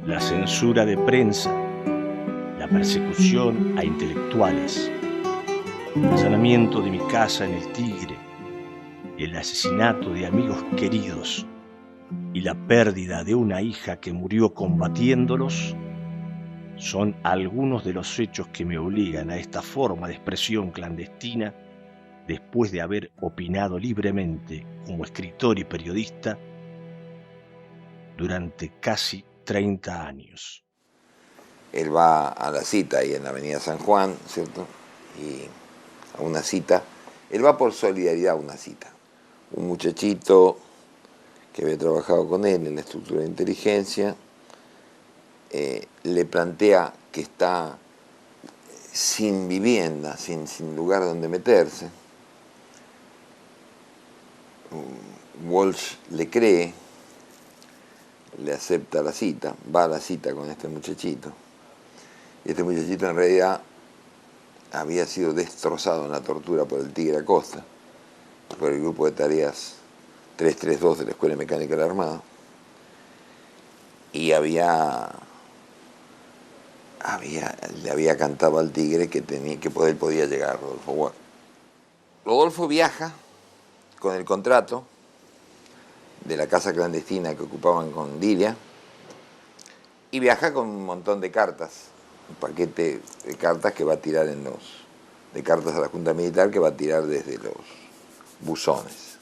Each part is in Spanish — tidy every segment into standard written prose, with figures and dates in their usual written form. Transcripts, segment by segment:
La censura de prensa, la persecución a intelectuales, el allanamiento de mi casa en el Tigre, el asesinato de amigos queridos y la pérdida de una hija que murió combatiéndolos son algunos de los hechos que me obligan a esta forma de expresión clandestina después de haber opinado libremente como escritor y periodista durante casi 30 años. Él va a la cita ahí en la avenida San Juan, ¿cierto? Y a una cita, él va por solidaridad a una cita. Un muchachito que había trabajado con él en la estructura de inteligencia, le plantea que está sin vivienda, sin lugar donde meterse. Walsh le cree, le acepta la cita, va a la cita con este muchachito. Y este muchachito en realidad había sido destrozado en la tortura por el Tigre Acosta, por el grupo de tareas 332 de la Escuela Mecánica de la Armada. Y le había cantado al Tigre que él podía llegar a Rodolfo Walsh. Rodolfo viaja con el contrato de la casa clandestina que ocupaban con Lilia y viaja con un montón de cartas, un paquete de cartas que va a tirar de cartas a la Junta Militar que va a tirar desde los buzones.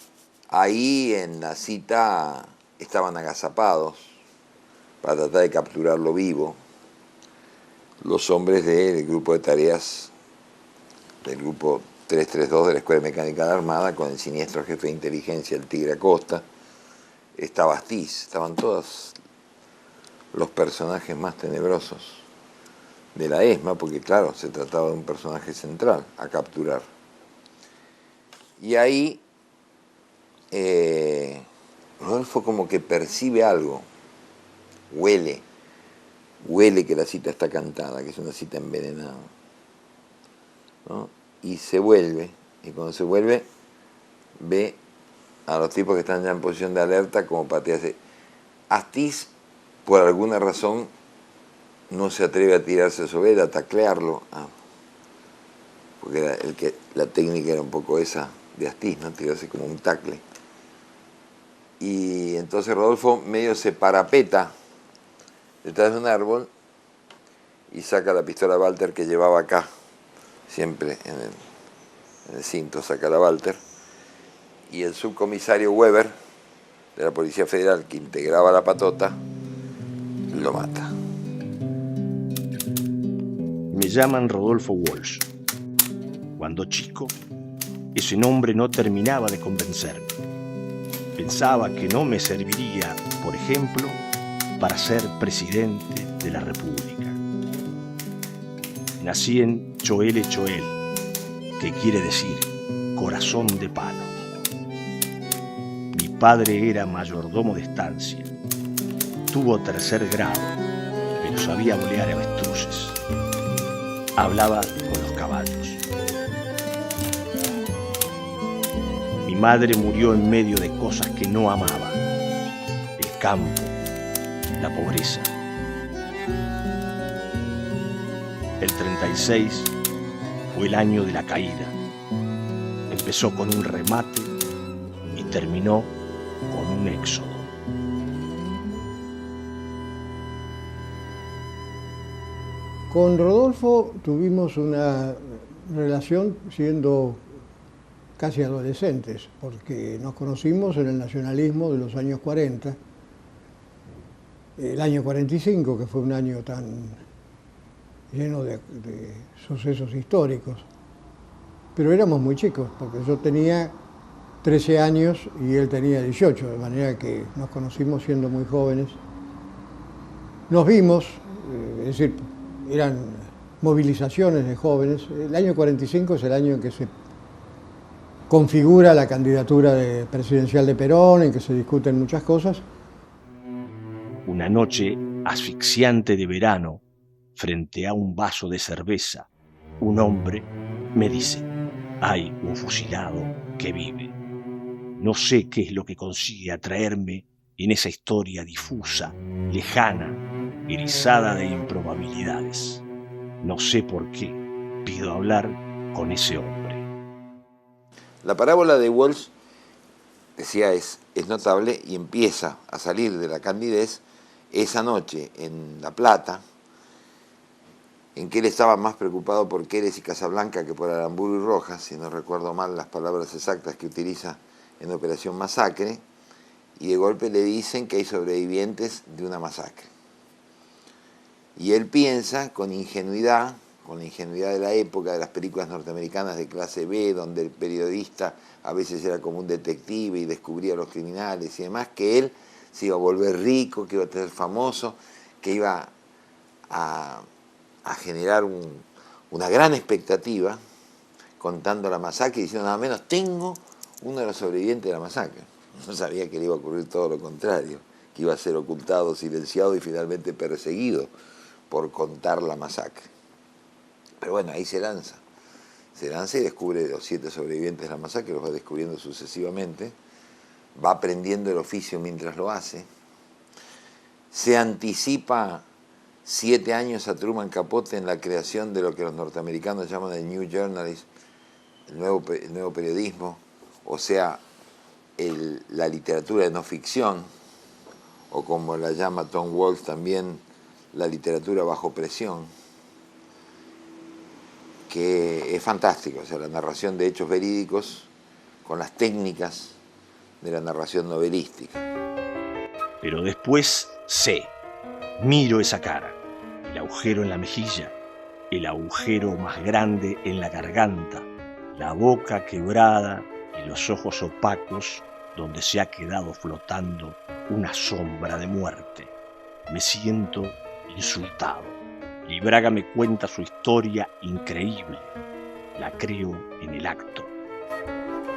Ahí en la cita estaban agazapados para tratar de capturarlo vivo los hombres del grupo de tareas del grupo 332 de la Escuela Mecánica de la Armada, con el siniestro jefe de inteligencia, el Tigre Acosta. Estaba Astiz, estaban todos los personajes más tenebrosos de la ESMA, porque claro, se trataba de un personaje central a capturar. Y ahí Rodolfo como que percibe algo, huele que la cita está cantada, que es una cita envenenada, ¿no? Y se vuelve, y cuando se vuelve ve a los tipos que están ya en posición de alerta como patearse. Astiz, por alguna razón, no se atreve a tirarse sobre él, a taclearlo, porque era la técnica era un poco esa de Astiz, ¿no? Tirarse como un tacle. Y entonces Rodolfo medio se parapeta detrás de un árbol y saca la pistola Walter que llevaba acá, siempre en el cinto, saca la Walter, y el subcomisario Weber, de la Policía Federal, que integraba la patota, lo mata. Me llaman Rodolfo Walsh. Cuando chico, ese nombre no terminaba de convencerme. Pensaba que no me serviría, por ejemplo, para ser presidente de la República. Nací en Choel, que quiere decir corazón de palo. Mi padre era mayordomo de estancia. Tuvo 3er grado, pero sabía bolear avestruces. Hablaba con los caballos. Mi madre murió en medio de cosas que no amaba: el campo, la pobreza. El 36 fue el año de la caída. Empezó con un remate y terminó con un éxodo. Con Rodolfo tuvimos una relación siendo casi adolescentes, porque nos conocimos en el nacionalismo de los años 40, el año 45, que fue un año tan lleno de sucesos históricos. Pero éramos muy chicos, porque yo tenía 13 años y él tenía 18, de manera que nos conocimos siendo muy jóvenes. Nos vimos, es decir, eran movilizaciones de jóvenes. El año 45 es el año en que se configura la candidatura presidencial de Perón, en que se discuten muchas cosas. Una noche asfixiante de verano, frente a un vaso de cerveza, un hombre me dice: hay un fusilado que vive. No sé qué es lo que consigue atraerme en esa historia difusa, lejana, erizada de improbabilidades. No sé por qué pido hablar con ese hombre. La parábola de Walsh, decía, es notable y empieza a salir de la candidez esa noche en La Plata, en que él estaba más preocupado por Quérez y Casablanca que por Aramburu y Rojas, si no recuerdo mal las palabras exactas que utiliza en Operación Masacre, y de golpe le dicen que hay sobrevivientes de una masacre. Y él piensa con ingenuidad de la época, de las películas norteamericanas de clase B, donde el periodista a veces era como un detective y descubría a los criminales y demás, que él se iba a volver rico, que iba a ser famoso, que iba a generar una gran expectativa contando la masacre y diciendo nada menos, tengo uno de los sobrevivientes de la masacre. No sabía que le iba a ocurrir todo lo contrario, que iba a ser ocultado, silenciado y finalmente perseguido por contar la masacre. Pero bueno, ahí se lanza y descubre los 7 sobrevivientes de la masacre, los va descubriendo sucesivamente, va aprendiendo el oficio mientras lo hace, se anticipa 7 años a Truman Capote en la creación de lo que los norteamericanos llaman el New Journalism, el nuevo periodismo, o sea, la literatura de no ficción, o como la llama Tom Walsh también, la literatura bajo presión, que es fantástico, o sea, la narración de hechos verídicos con las técnicas de la narración novelística. Pero después miro esa cara, el agujero en la mejilla, el agujero más grande en la garganta, la boca quebrada y los ojos opacos donde se ha quedado flotando una sombra de muerte. Me siento insultado. Libraga me cuenta su historia increíble. La creo en el acto.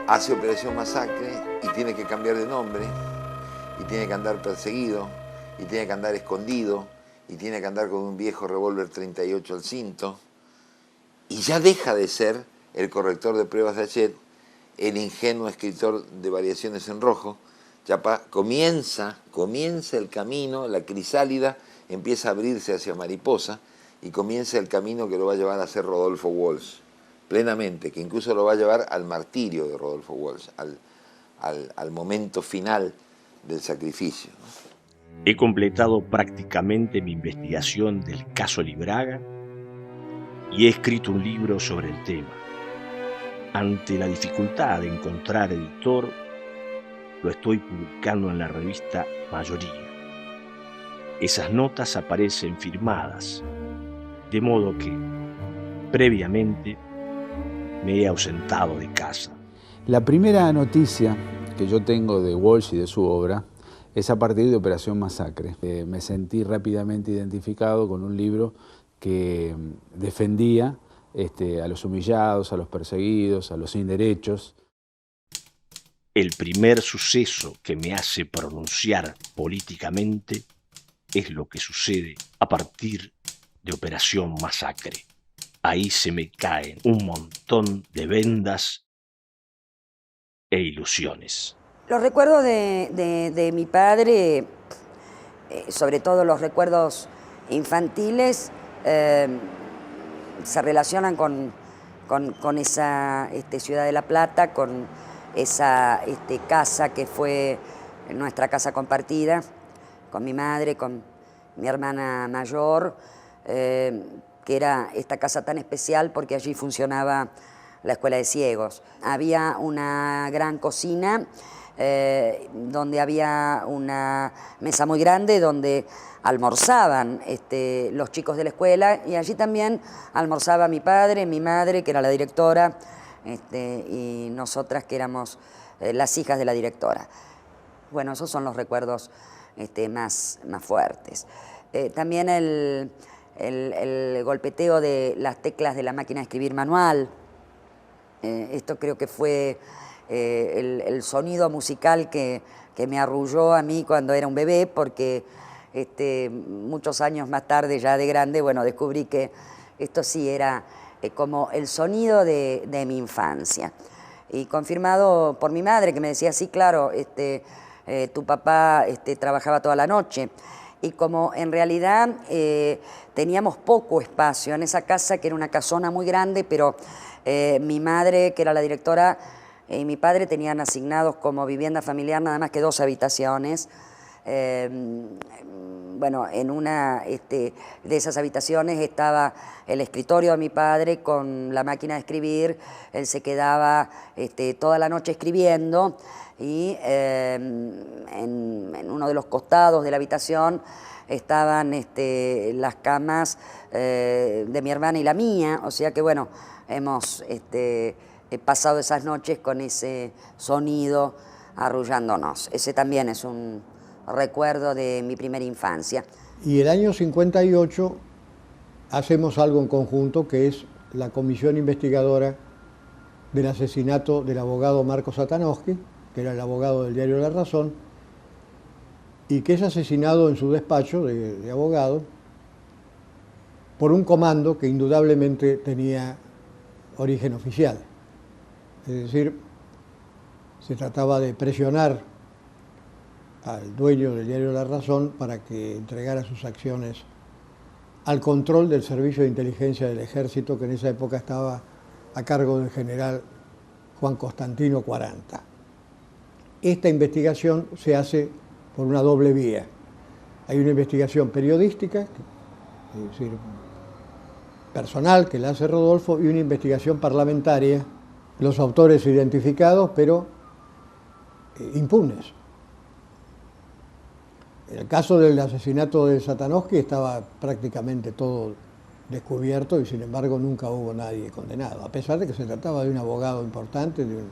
Hace Operación Masacre y tiene que cambiar de nombre, y tiene que andar perseguido, y tiene que andar escondido, y tiene que andar con un viejo revólver 38 al cinto, y ya deja de ser el corrector de pruebas de Hachette, el ingenuo escritor de Variaciones en Rojo. Ya comienza el camino, la crisálida empieza a abrirse hacia Mariposa, y comienza el camino que lo va a llevar a ser Rodolfo Walsh, plenamente, que incluso lo va a llevar al martirio de Rodolfo Walsh, al momento final del sacrificio. He completado prácticamente mi investigación del caso Libraga y he escrito un libro sobre el tema. Ante la dificultad de encontrar editor, lo estoy publicando en la revista Mayoría. Esas notas aparecen firmadas, de modo que, previamente, me he ausentado de casa. La primera noticia que yo tengo de Walsh y de su obra es a partir de Operación Masacre. Me sentí rápidamente identificado con un libro que defendía a los humillados, a los perseguidos, a los sin derechos. El primer suceso que me hace pronunciar políticamente es lo que sucede a partir de Operación Masacre. Ahí se me caen un montón de vendas e ilusiones. Los recuerdos de mi padre, sobre todo los recuerdos infantiles, se relacionan con esa ciudad de La Plata, con esa casa que fue nuestra casa compartida, con mi madre, con mi hermana mayor, que era esta casa tan especial porque allí funcionaba la escuela de ciegos. Había una gran cocina donde había una mesa muy grande donde almorzaban los chicos de la escuela, y allí también almorzaba mi padre, mi madre, que era la directora, y nosotras que éramos las hijas de la directora. Bueno, esos son los recuerdos más fuertes. También el golpeteo de las teclas de la máquina de escribir manual. Esto creo que fue el sonido musical que me arrulló a mí cuando era un bebé, porque muchos años más tarde, ya de grande, bueno, descubrí que esto sí era como el sonido de mi infancia. y confirmado por mi madre, que me decía, sí, claro, tu papá trabajaba toda la noche. Y como en realidad teníamos poco espacio en esa casa, que era una casona muy grande, pero mi madre, que era la directora, y mi padre tenían asignados como vivienda familiar nada más que 2 habitaciones. Bueno, en una de esas habitaciones estaba el escritorio de mi padre con la máquina de escribir. Él se quedaba toda la noche escribiendo, y en uno de los costados de la habitación estaban las camas de mi hermana y la mía, o sea que bueno, hemos pasado esas noches con ese sonido arrullándonos. Ese también es un recuerdo de mi primera infancia. Y el año 58 hacemos algo en conjunto, que es la comisión investigadora del asesinato del abogado Marco Satanowski, que era el abogado del diario La Razón, y que es asesinado en su despacho de abogado por un comando que indudablemente tenía origen oficial. Es decir, se trataba de presionar al dueño del diario La Razón para que entregara sus acciones al control del Servicio de Inteligencia del Ejército, que en esa época estaba a cargo del general Juan Constantino Quaranta. Esta investigación se hace por una doble vía. Hay una investigación periodística, es decir, personal, que la hace Rodolfo, y una investigación parlamentaria, los autores identificados, pero impunes. En el caso del asesinato de Satanowski estaba prácticamente todo descubierto y sin embargo nunca hubo nadie condenado, a pesar de que se trataba de un abogado importante, de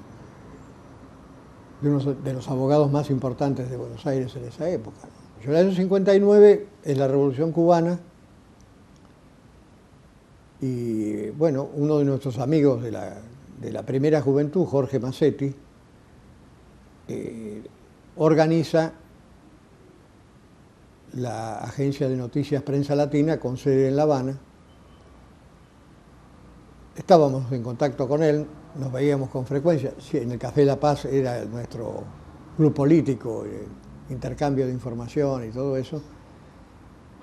uno de los abogados más importantes de Buenos Aires en esa época. En el año 59 es la Revolución Cubana y bueno, uno de nuestros amigos de la primera juventud, Jorge Massetti, organiza la agencia de noticias Prensa Latina con sede en La Habana. Estábamos en contacto con él, nos veíamos con frecuencia. Sí, en el Café La Paz era nuestro club político, intercambio de información y todo eso.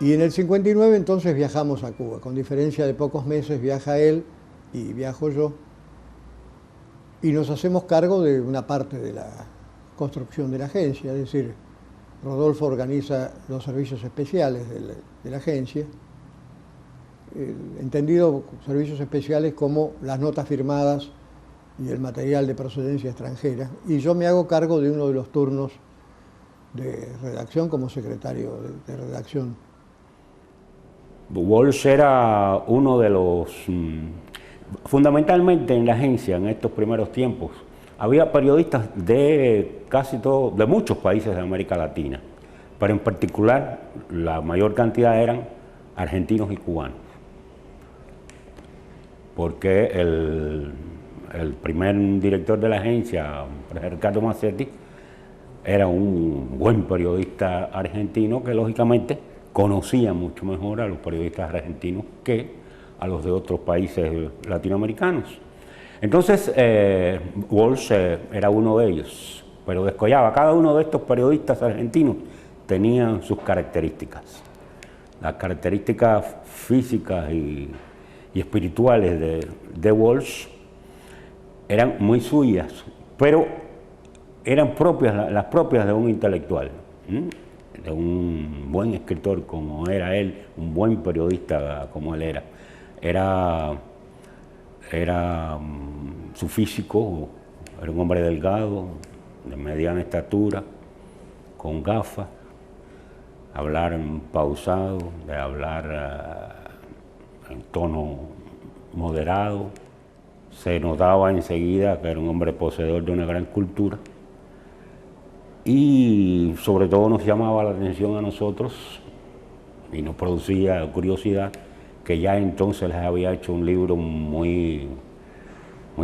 Y en el 59 entonces viajamos a Cuba. Con diferencia de pocos meses viaja él y viajo yo. Y nos hacemos cargo de una parte de la construcción de la agencia, es decir, Rodolfo organiza los servicios especiales de la agencia, entendido servicios especiales como las notas firmadas y el material de procedencia extranjera, y yo me hago cargo de uno de los turnos de redacción como secretario de redacción. Walsh era uno de los, fundamentalmente en la agencia en estos primeros tiempos, había periodistas de casi todos, de muchos países de América Latina, pero en particular la mayor cantidad eran argentinos y cubanos, porque el primer director de la agencia, Ricardo Massetti, era un buen periodista argentino que lógicamente conocía mucho mejor a los periodistas argentinos que a los de otros países latinoamericanos. Entonces, Walsh era uno de ellos, pero descollaba. Cada uno de estos periodistas argentinos tenían sus características. Las características físicas y espirituales de Walsh eran muy suyas, pero eran las propias de un intelectual, de un buen escritor como era él, un buen periodista como él era. Era su físico, era un hombre delgado, de mediana estatura, con gafas, hablar pausado, de hablar en tono moderado. Se notaba enseguida que era un hombre poseedor de una gran cultura y sobre todo nos llamaba la atención a nosotros y nos producía curiosidad que ya entonces les había hecho un libro muy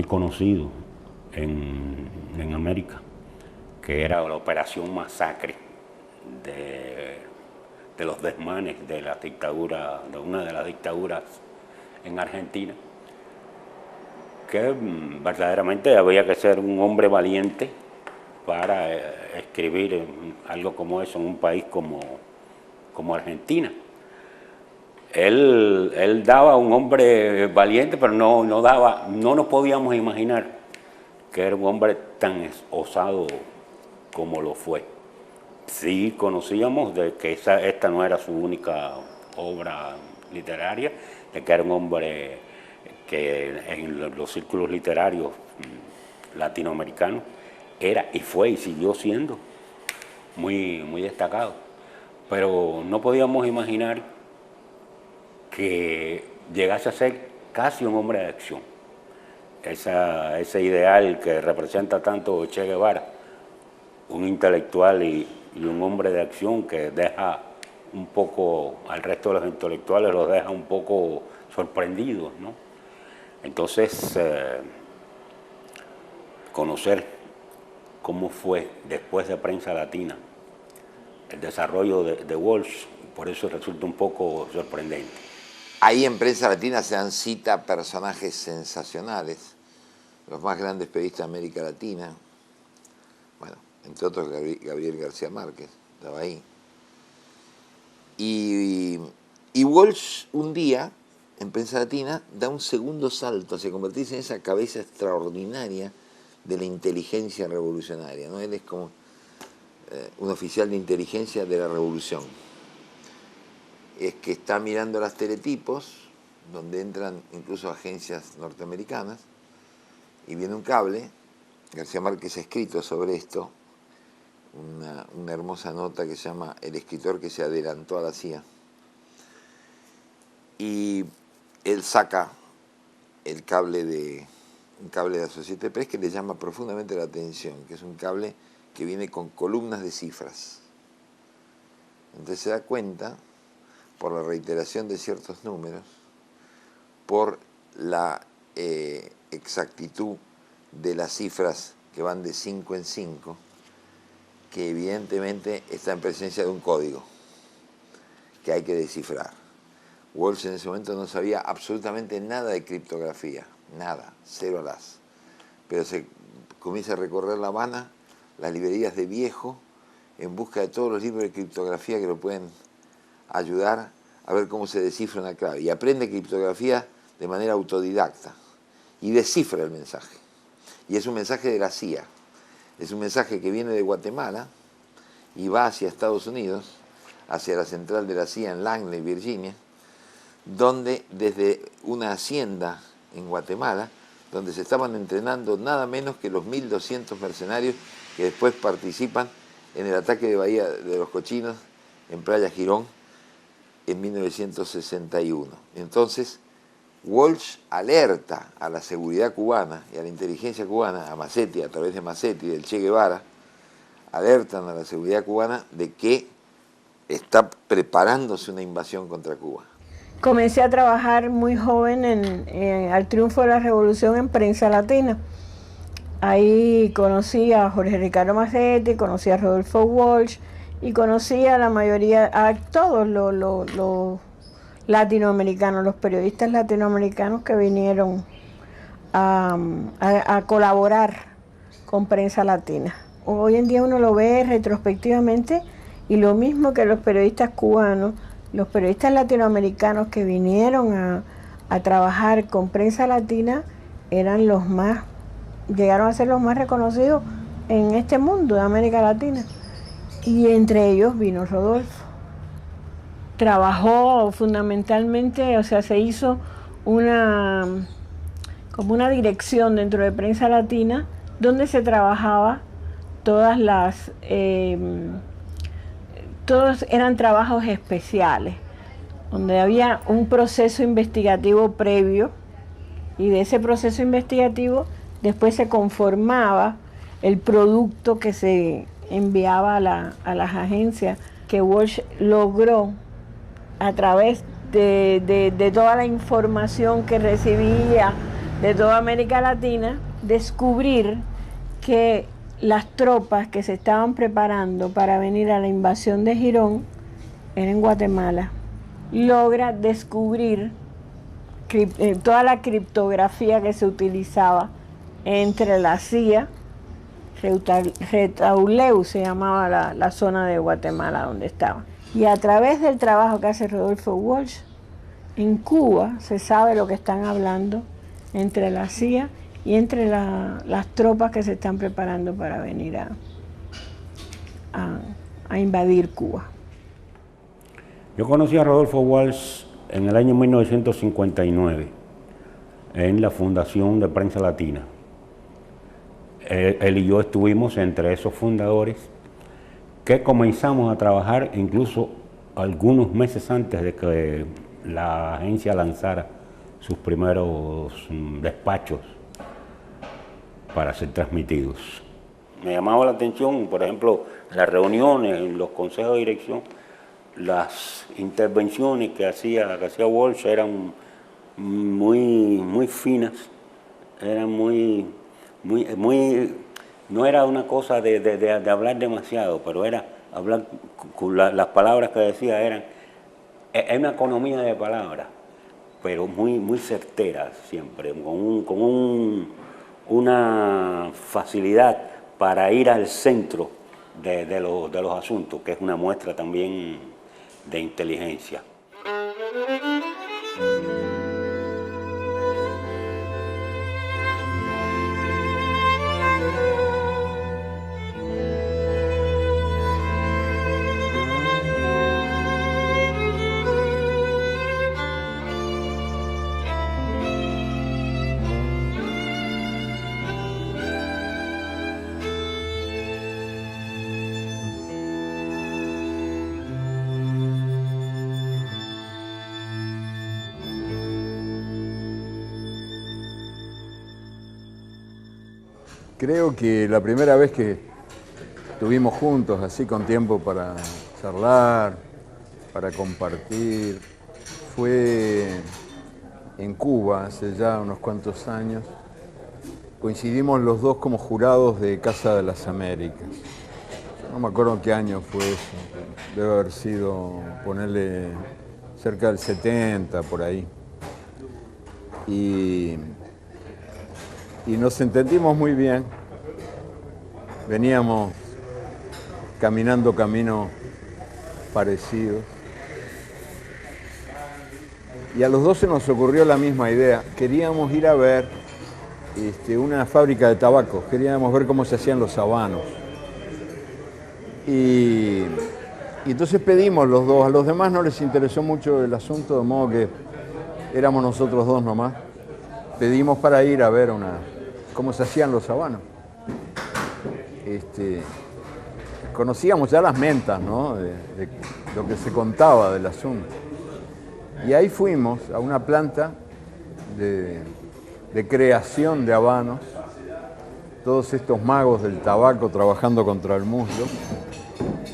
conocido en América, que era la Operación Masacre de los desmanes de la dictadura, de una de las dictaduras en Argentina, que verdaderamente había que ser un hombre valiente para escribir algo como eso en un país como Argentina. Él daba un hombre valiente, pero no nos podíamos imaginar que era un hombre tan osado como lo fue. Sí conocíamos de que esta no era su única obra literaria, de que era un hombre que en los círculos literarios latinoamericanos era y fue y siguió siendo muy, muy destacado. Pero no podíamos imaginar que llegase a ser casi un hombre de acción. Ese ideal que representa tanto Che Guevara, un intelectual y un hombre de acción que deja un poco al resto de los intelectuales, los deja un poco sorprendidos, ¿no? Entonces, conocer cómo fue después de Prensa Latina el desarrollo de Walsh, por eso resulta un poco sorprendente. Ahí en Prensa Latina se dan cita a personajes sensacionales, los más grandes periodistas de América Latina, bueno, entre otros Gabriel García Márquez, estaba ahí. Y Walsh un día, en Prensa Latina, da un segundo salto hacia convertirse en esa cabeza extraordinaria de la inteligencia revolucionaria, ¿no? Él es como un oficial de inteligencia de la revolución. Es que está mirando los teletipos, donde entran incluso agencias norteamericanas, y viene un cable. García Márquez ha escrito sobre esto una hermosa nota que se llama El escritor que se adelantó a la CIA. Y él saca un cable de la Associated Press que le llama profundamente la atención, que es un cable que viene con columnas de cifras. Entonces se da cuenta, por la reiteración de ciertos números, por la exactitud de las cifras que van de 5 en 5, que evidentemente está en presencia de un código que hay que descifrar. Walsh en ese momento no sabía absolutamente nada de criptografía, nada, cero alás. Pero se comienza a recorrer La Habana, las librerías de viejo, en busca de todos los libros de criptografía que lo pueden ayudar a ver cómo se descifra una clave. Y aprende criptografía de manera autodidacta y descifra el mensaje. Y es un mensaje de la CIA. Es un mensaje que viene de Guatemala y va hacia Estados Unidos, hacia la central de la CIA en Langley, Virginia, donde desde una hacienda en Guatemala, donde se estaban entrenando nada menos que los 1.200 mercenarios que después participan en el ataque de Bahía de los Cochinos en Playa Girón en 1961. Entonces, Walsh alerta a la seguridad cubana y a la inteligencia cubana, a Massetti, a través de Massetti y del Che Guevara, alertan a la seguridad cubana de que está preparándose una invasión contra Cuba. Comencé a trabajar muy joven al triunfo de la revolución en Prensa Latina. Ahí conocí a Jorge Ricardo Massetti, conocí a Rodolfo Walsh y conocí a la mayoría, a todos los latinoamericanos, los periodistas latinoamericanos que vinieron a colaborar con Prensa Latina. Hoy en día uno lo ve retrospectivamente y lo mismo que los periodistas cubanos, los periodistas latinoamericanos que vinieron a trabajar con Prensa Latina llegaron a ser los más reconocidos en este mundo de América Latina. Y entre ellos vino Rodolfo. Trabajó fundamentalmente, o sea, se hizo como una dirección dentro de Prensa Latina donde se trabajaba todos eran trabajos especiales, donde había un proceso investigativo previo y de ese proceso investigativo después se conformaba el producto que se enviaba a las agencias, que Walsh logró a través de toda la información que recibía de toda América Latina, descubrir que las tropas que se estaban preparando para venir a la invasión de Girón eran en Guatemala. Logra descubrir toda la criptografía que se utilizaba entre la CIA, Retauleu se llamaba la zona de Guatemala donde estaba. Y a través del trabajo que hace Rodolfo Walsh, en Cuba se sabe lo que están hablando entre la CIA y entre las tropas que se están preparando para venir a invadir Cuba. Yo conocí a Rodolfo Walsh en el año 1959 en la Fundación de Prensa Latina. Él y yo estuvimos entre esos fundadores que comenzamos a trabajar incluso algunos meses antes de que la agencia lanzara sus primeros despachos para ser transmitidos. Me llamaba la atención, por ejemplo, las reuniones, los consejos de dirección, las intervenciones que hacía Walsh eran muy finas, eran no era una cosa de hablar demasiado, pero era hablar con las palabras que decía eran una economía de palabras, pero muy certeras siempre, con una facilidad para ir al centro de los asuntos, que es una muestra también de inteligencia. Creo que la primera vez que estuvimos juntos, así con tiempo para charlar, para compartir, fue en Cuba, hace ya unos cuantos años. Coincidimos los dos como jurados de Casa de las Américas. No me acuerdo qué año fue eso, debe haber sido, ponerle, cerca del 70, por ahí. Y nos entendimos muy bien. Veníamos caminando caminos parecidos. Y a los dos se nos ocurrió la misma idea. Queríamos ir a ver una fábrica de tabaco. Queríamos ver cómo se hacían los habanos. Y entonces pedimos los dos. A los demás no les interesó mucho el asunto, de modo que éramos nosotros dos nomás. Pedimos para ir a ver cómo se hacían los habanos. Conocíamos ya las mentas, ¿no? de lo que se contaba del asunto. Y ahí fuimos a una planta de creación de habanos, todos estos magos del tabaco trabajando contra el muslo,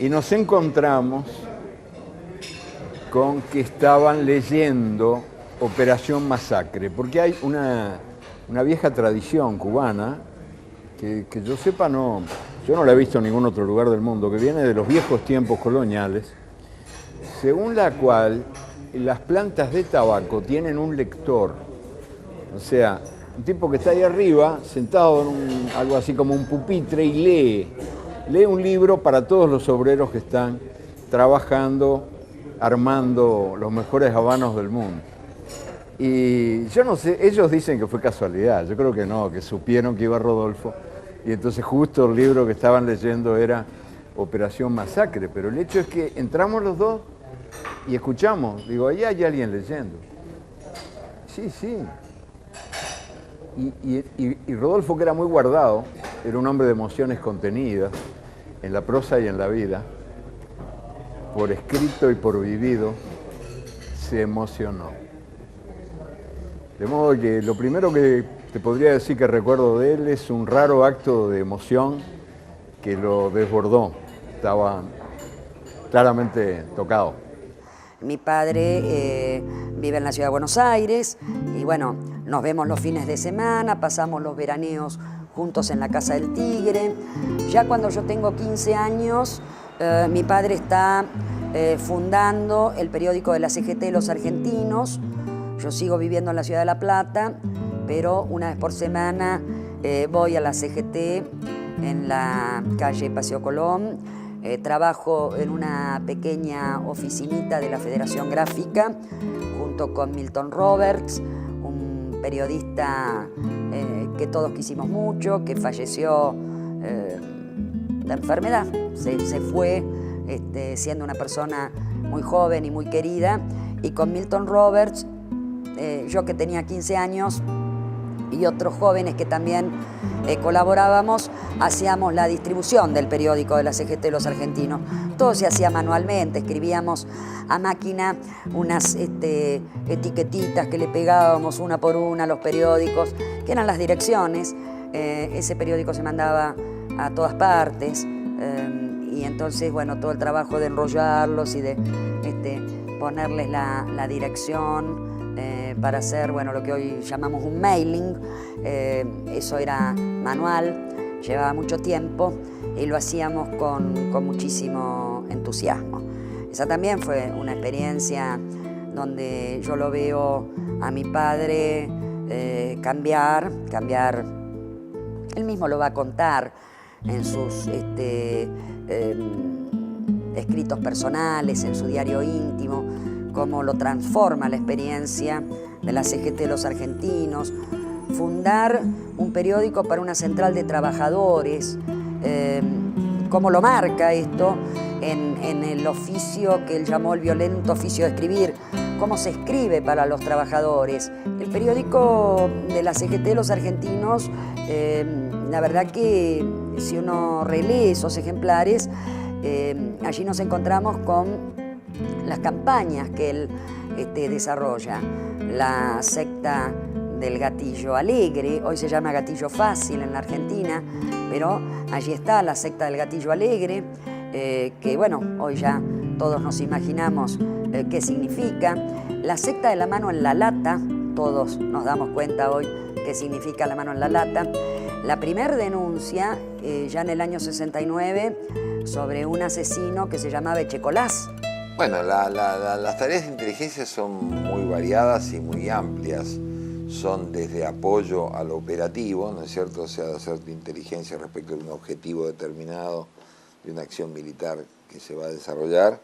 y nos encontramos con que estaban leyendo Operación Masacre, porque hay una vieja tradición cubana que yo sepa yo no la he visto en ningún otro lugar del mundo, que viene de los viejos tiempos coloniales, según la cual las plantas de tabaco tienen un lector, o sea, un tipo que está ahí arriba, sentado en algo así como un pupitre, y lee un libro para todos los obreros que están trabajando, armando los mejores habanos del mundo. Y yo no sé, ellos dicen que fue casualidad, yo creo que no, que supieron que iba Rodolfo, y entonces justo el libro que estaban leyendo era Operación Masacre, pero el hecho es que entramos los dos y escuchamos, digo, ahí hay alguien leyendo. Sí. Y Rodolfo, que era muy guardado, era un hombre de emociones contenidas en la prosa y en la vida, por escrito y por vivido, se emocionó. De modo que lo primero que te podría decir que recuerdo de él es un raro acto de emoción que lo desbordó. Estaba claramente tocado. Mi padre vive en la ciudad de Buenos Aires y bueno, nos vemos los fines de semana, pasamos los veraneos juntos en la Casa del Tigre. Ya cuando yo tengo 15 años, mi padre está fundando el periódico de la CGT de los Argentinos. Yo Yo sigo viviendo en la ciudad de La Plata, pero una vez por semana voy a la CGT en la calle Paseo Colón. Trabajo en una pequeña oficinita de la Federación Gráfica junto con Milton Roberts, un periodista que todos quisimos mucho, que falleció de enfermedad. Se fue siendo una persona muy joven y muy querida. Y con Milton Roberts, yo que tenía 15 años y otros jóvenes que también colaborábamos, hacíamos la distribución del periódico de la CGT de los Argentinos. Todo se hacía manualmente, escribíamos a máquina unas etiquetitas que le pegábamos una por una a los periódicos, que eran las direcciones. Ese periódico se mandaba a todas partes y entonces, bueno, todo el trabajo de enrollarlos y de ponerles la dirección para hacer, bueno, lo que hoy llamamos un mailing. Eso era manual, llevaba mucho tiempo y lo hacíamos con muchísimo entusiasmo. Esa también fue una experiencia donde yo lo veo a mi padre cambiar. Él mismo lo va a contar en sus escritos personales, en su diario íntimo, cómo lo transforma la experiencia de la CGT de los Argentinos, fundar un periódico para una central de trabajadores, cómo lo marca esto en el oficio que él llamó el violento oficio de escribir, cómo se escribe para los trabajadores. El periódico de la CGT de los Argentinos, la verdad que si uno relee esos ejemplares, allí nos encontramos con las campañas que él desarrolla. La secta del gatillo alegre, hoy se llama gatillo fácil en la Argentina, pero allí está la secta del gatillo alegre, que bueno, hoy ya todos nos imaginamos qué significa. La secta de la mano en la lata, todos nos damos cuenta hoy qué significa la mano en la lata. La primera denuncia, ya en el año 69, sobre un asesino que se llamaba Echecolás. Bueno, las tareas de inteligencia son muy variadas y muy amplias. Son desde apoyo a lo operativo, ¿no es cierto? O sea, hacer inteligencia respecto de un objetivo determinado, de una acción militar que se va a desarrollar,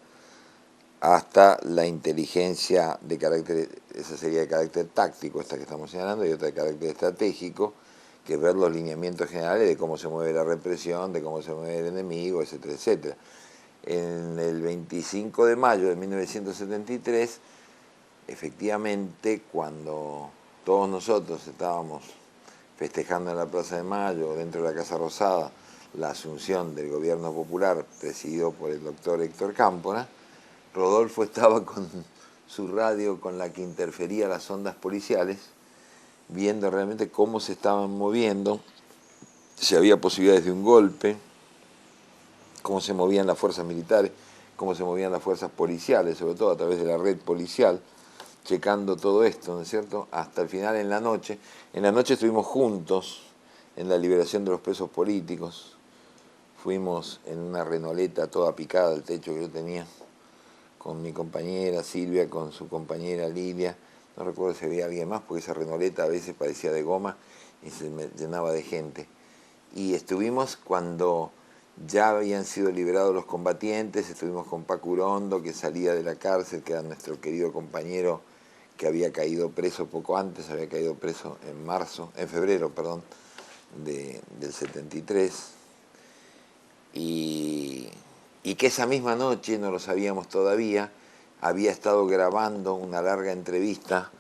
hasta la inteligencia de carácter, esa sería de carácter táctico, esta que estamos señalando, y otra de carácter estratégico, que es ver los lineamientos generales de cómo se mueve la represión, de cómo se mueve el enemigo, etcétera, etcétera. En el 25 de mayo de 1973, efectivamente, cuando todos nosotros estábamos festejando en la Plaza de Mayo, dentro de la Casa Rosada, la asunción del gobierno popular presidido por el doctor Héctor Cámpora, Rodolfo estaba con su radio con la que interfería las ondas policiales, viendo realmente cómo se estaban moviendo, si había posibilidades de un golpe, cómo se movían las fuerzas militares, cómo se movían las fuerzas policiales, sobre todo a través de la red policial, checando todo esto, ¿no es cierto?, hasta el final en la noche. En la noche estuvimos juntos en la liberación de los presos políticos, fuimos en una renoleta toda picada al techo que yo tenía, con mi compañera Silvia, con su compañera Lidia, no recuerdo si había alguien más, porque esa renoleta a veces parecía de goma y se llenaba de gente. Y estuvimos cuando ya habían sido liberados los combatientes, estuvimos con Paco Urondo, que salía de la cárcel, que era nuestro querido compañero que había caído preso poco antes, había caído preso en febrero, del 73, y que esa misma noche, no lo sabíamos todavía, había estado grabando una larga entrevista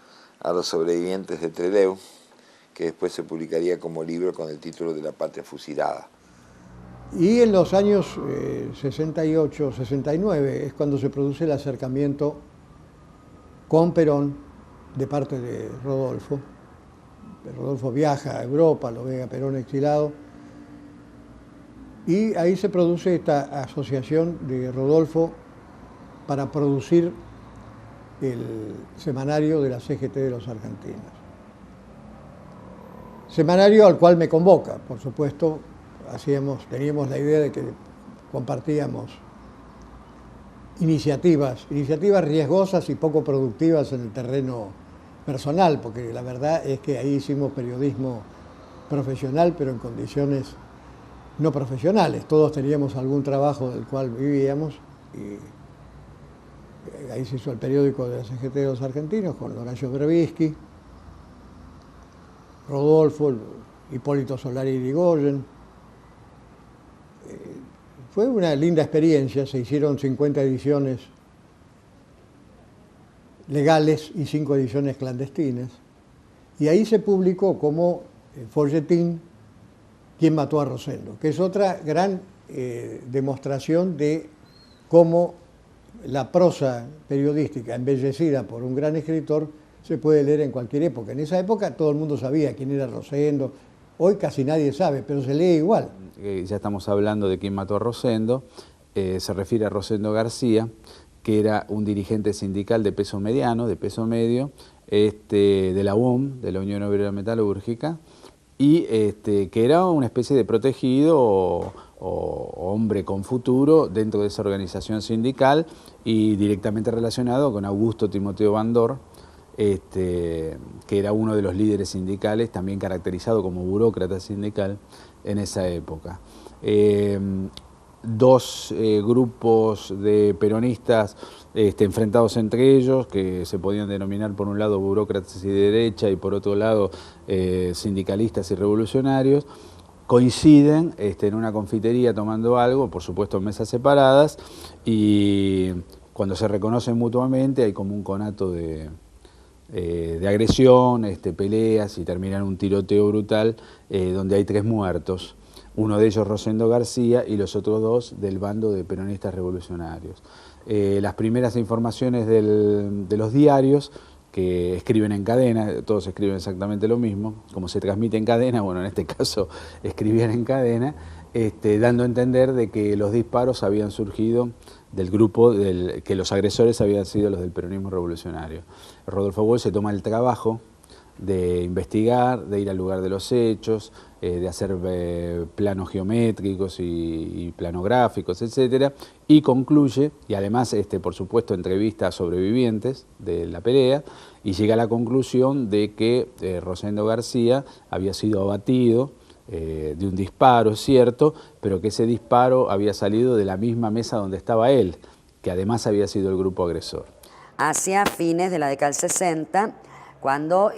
a los sobrevivientes de Trelew, que después se publicaría como libro con el título de La Patria Fusilada. Y en los años 68, 69 es cuando se produce el acercamiento con Perón de parte de Rodolfo. Rodolfo viaja a Europa, lo ve a Perón exilado, y ahí se produce esta asociación de Rodolfo para producir el semanario de la CGT de los Argentinos. Semanario al cual me convoca, por supuesto. Teníamos la idea de que compartíamos iniciativas riesgosas y poco productivas en el terreno personal, porque la verdad es que ahí hicimos periodismo profesional, pero en condiciones no profesionales. Todos teníamos algún trabajo del cual vivíamos y ahí se hizo el periódico de la CGT de los argentinos con Horacio Brevisky, Rodolfo, Hipólito Solari Irigoyen. Fue una linda experiencia, se hicieron 50 ediciones legales y 5 ediciones clandestinas, y ahí se publicó como folletín ¿Quién mató a Rosendo?, que es otra gran demostración de cómo la prosa periodística embellecida por un gran escritor se puede leer en cualquier época. En esa época todo el mundo sabía quién era Rosendo, hoy casi nadie sabe, pero se lee igual. Ya estamos hablando de quién mató a Rosendo, se refiere a Rosendo García, que era un dirigente sindical de peso mediano, de peso medio, de la UOM, de la Unión Obrera Metalúrgica, y que era una especie de protegido o hombre con futuro dentro de esa organización sindical y directamente relacionado con Augusto Timoteo Bandor, que era uno de los líderes sindicales, también caracterizado como burócrata sindical en esa época. Dos grupos de peronistas enfrentados entre ellos, que se podían denominar por un lado burócratas y de derecha y por otro lado sindicalistas y revolucionarios, coinciden en una confitería tomando algo, por supuesto en mesas separadas, y cuando se reconocen mutuamente hay como un conato de agresión, peleas, y termina en un tiroteo brutal donde hay 3 muertos. Uno de ellos Rosendo García y los otros 2 del bando de peronistas revolucionarios. Las primeras informaciones de los diarios, que escriben en cadena, todos escriben exactamente lo mismo, como se transmite en cadena, bueno, en este caso escribían en cadena, dando a entender de que los disparos habían surgido del grupo, que los agresores habían sido los del peronismo revolucionario. Rodolfo Walsh se toma el trabajo de investigar, de ir al lugar de los hechos, de hacer planos geométricos y planográficos, etcétera, y concluye, y además, por supuesto, entrevista a sobrevivientes de la pelea, y llega a la conclusión de que Rosendo García había sido abatido de un disparo, es cierto, pero que ese disparo había salido de la misma mesa donde estaba él, que además había sido el grupo agresor. Hacia fines de la década del 60, cuando